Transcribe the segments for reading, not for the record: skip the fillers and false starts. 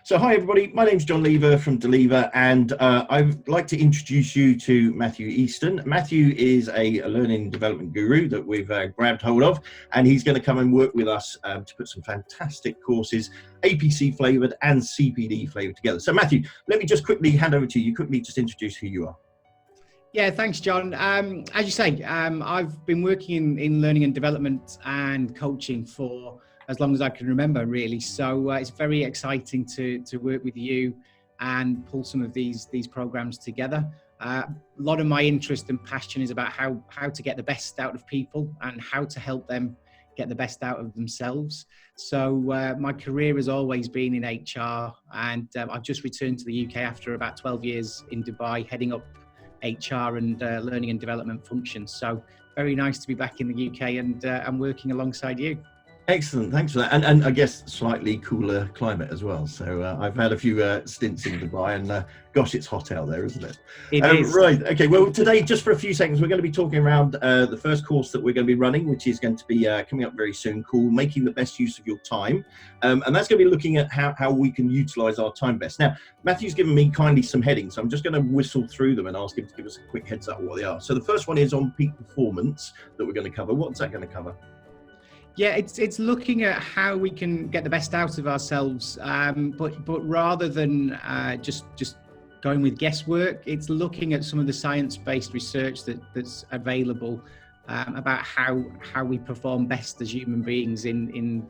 So hi everybody, my name's John Lever from Deliver, and I'd like to introduce you to Matthew Easton. Matthew is a learning and development guru that we've grabbed hold of, and he's going to come and work with us to put some fantastic courses, APC flavoured and CPD flavoured together. So Matthew, let me just quickly hand over to you. Quickly just introduce who you are. Yeah, thanks, John. As you say, I've been working in learning and development and coaching for as long as I can remember, really. So it's very exciting to work with you and pull some of these programs together. A lot of my interest and passion is about how to get the best out of people and how to help them get the best out of themselves. So my career has always been in HR, and I've just returned to the UK after about 12 years in Dubai, heading up HR and learning and development functions. So very nice to be back in the UK and I'm working alongside you. Excellent, thanks for that. And I guess slightly cooler climate as well. So I've had a few stints in Dubai, and gosh, it's hot out there, isn't it? It is. Right, okay, well today, just for a few seconds, we're going to be talking around the first course that we're going to be running, which is going to be coming up very soon, called Making the Best Use of Your Time. And that's going to be looking at how we can utilise our time best. Now, Matthew's given me kindly some headings, so I'm just going to whistle through them and ask him to give us a quick heads up what they are. So the first one is on peak performance that we're going to cover. What's that going to cover? Yeah, it's looking at how we can get the best out of ourselves, but rather than just going with guesswork, it's looking at some of the science-based research that's available about how we perform best as human beings in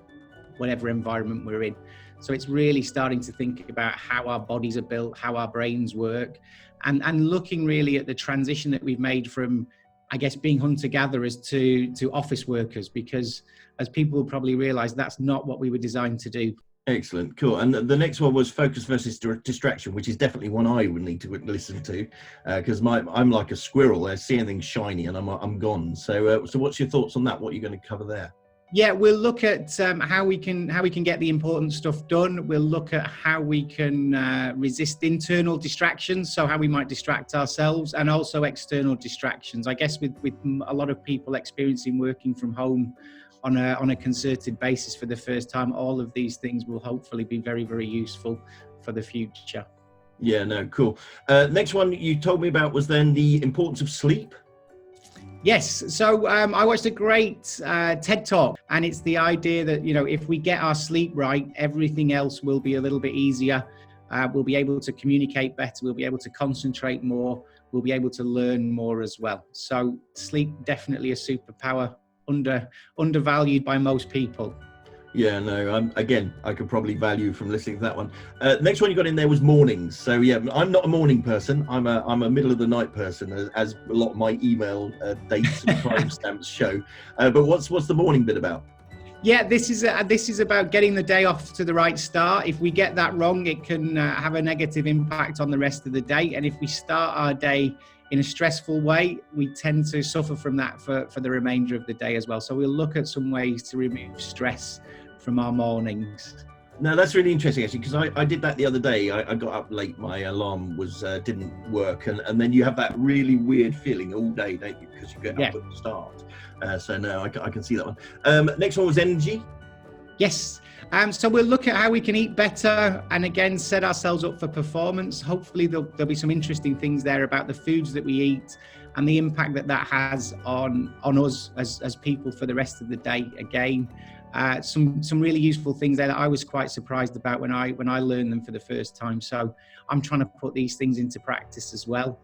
whatever environment we're in. So it's really starting to think about how our bodies are built, how our brains work, and looking really at the transition that we've made from, I guess, being hunter-gatherers to office workers, because as people will probably realize, that's not what we were designed to do. Excellent, cool. And the next one was focus versus distraction, which is definitely one I would need to listen to, because I'm like a squirrel. I see anything shiny and I'm gone. So what's your thoughts on that? What are you going to cover there? Yeah, we'll look at how we can get the important stuff done. We'll look at how we can resist internal distractions, so how we might distract ourselves, and also external distractions. I guess with a lot of people experiencing working from home on a concerted basis for the first time, all of these things will hopefully be very, very useful for the future. Yeah, no, cool. Next one you told me about was then the importance of sleep. Yes, so I watched a great TED Talk, and it's the idea that, if we get our sleep right, everything else will be a little bit easier. We'll be able to communicate better, we'll be able to concentrate more, we'll be able to learn more as well. So sleep, definitely a superpower, undervalued by most people. Yeah, no, again, I could probably value from listening to that one. Next one you got in there was mornings. So yeah, I'm not a morning person. I'm a middle of the night person, as a lot of my email dates and timestamps show. But what's the morning bit about? Yeah, this is about getting the day off to the right start. If we get that wrong, it can have a negative impact on the rest of the day. And if we start our day in a stressful way, we tend to suffer from that for the remainder of the day as well. So we'll look at some ways to remove stress from our mornings. No, that's really interesting, actually, because I did that the other day. I got up late, my alarm didn't work, and then you have that really weird feeling all day, don't you, because you get up at the start. So no, I can see that one. Next one was energy. Yes. So we'll look at how we can eat better and again set ourselves up for performance. Hopefully there'll be some interesting things there about the foods that we eat and the impact that has on us as people for the rest of the day. Again, some really useful things there that I was quite surprised about when I learned them for the first time. So I'm trying to put these things into practice as well,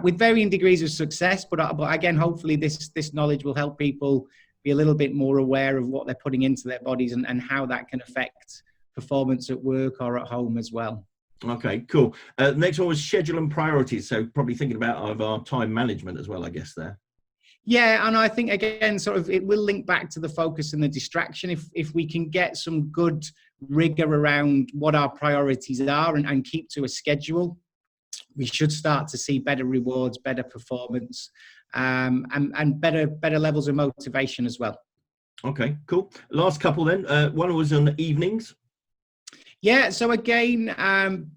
with varying degrees of success. But again, hopefully this knowledge will help people be a little bit more aware of what they're putting into their bodies and how that can affect performance at work or at home as well. Okay, cool. Next one was schedule and priorities. So probably thinking about our time management as well, I guess there. Yeah, and I think, again, sort of it will link back to the focus and the distraction. If we can get some good rigor around what our priorities are and keep to a schedule, we should start to see better rewards, better performance, and better levels of motivation as well. Okay, cool. Last couple then. One was on the evenings. Yeah, so again,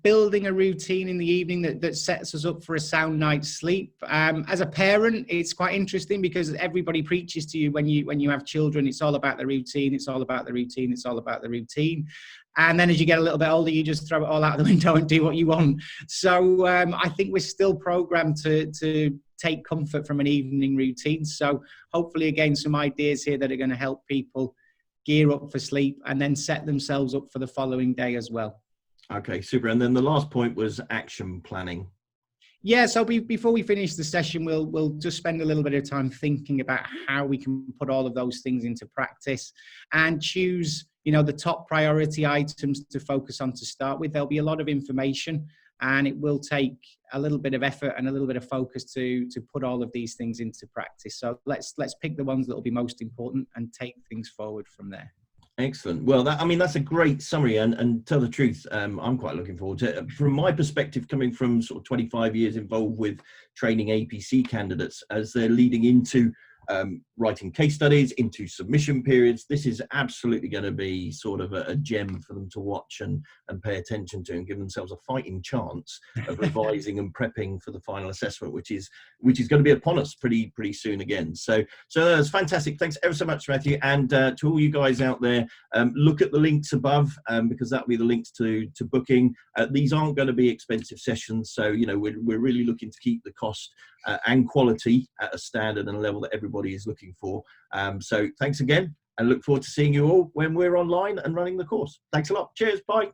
building a routine in the evening that sets us up for a sound night's sleep. As a parent, it's quite interesting because everybody preaches to you when you have children. It's all about the routine. It's all about the routine. It's all about the routine. And then as you get a little bit older, you just throw it all out the window and do what you want. So I think we're still programmed to take comfort from an evening routine. So hopefully, again, some ideas here that are going to help people gear up for sleep and then set themselves up for the following day as well. Okay, super. And then the last point was action planning. Yeah, so before we finish the session, we'll just spend a little bit of time thinking about how we can put all of those things into practice and choose, the top priority items to focus on to start with. There'll be a lot of information, and it will take a little bit of effort and a little bit of focus to put all of these things into practice. So let's pick the ones that will be most important and take things forward from there. Excellent. Well, that's a great summary, and tell the truth, I'm quite looking forward to it. From my perspective, coming from sort of 25 years involved with training APC candidates as they're leading into writing case studies, into submission periods, this is absolutely going to be sort of a gem for them to watch and pay attention to, and give themselves a fighting chance of revising and prepping for the final assessment, which is going to be upon us pretty soon again. So that's fantastic. Thanks ever so much, Matthew. And to all you guys out there, look at the links above, because that'll be the links to booking. These aren't going to be expensive sessions, so we're really looking to keep the cost and quality at a standard and a level that everybody is looking for. So thanks again, and look forward to seeing you all when we're online and running the course. Thanks a lot. Cheers. Bye.